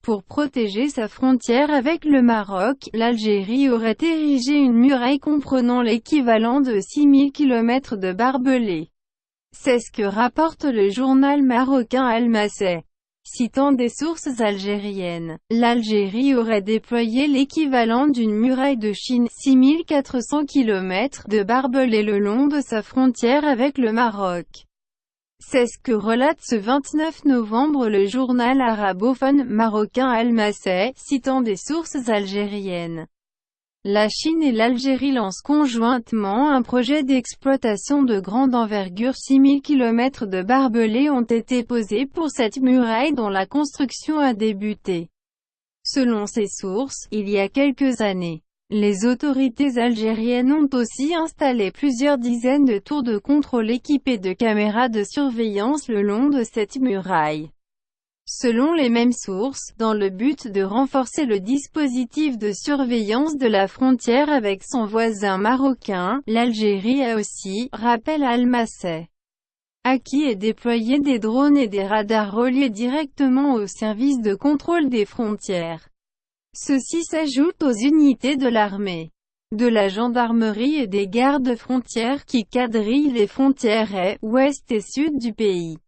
Pour protéger sa frontière avec le Maroc, l'Algérie aurait érigé une muraille comprenant l'équivalent de 6000 km de barbelés. C'est ce que rapporte le journal marocain Al-Masay. Citant des sources algériennes, l'Algérie aurait déployé l'équivalent d'une muraille de Chine, 6400 km de barbelés le long de sa frontière avec le Maroc. C'est ce que relate ce 29 novembre le journal arabophone marocain Al-Masay, citant des sources algériennes. La Chine et l'Algérie lancent conjointement un projet d'exploitation de grande envergure. 6000 km de barbelés ont été posés pour cette muraille dont la construction a débuté. Selon ces sources, il y a quelques années, les autorités algériennes ont aussi installé plusieurs dizaines de tours de contrôle équipés de caméras de surveillance le long de cette muraille. Selon les mêmes sources, dans le but de renforcer le dispositif de surveillance de la frontière avec son voisin marocain, l'Algérie a aussi, rappelle Al-Masay, acquis et déployé des drones et des radars reliés directement au service de contrôle des frontières. Ceux-ci s'ajoutent aux unités de l'armée, de la gendarmerie et des gardes-frontières qui quadrillent les frontières est, ouest et sud du pays.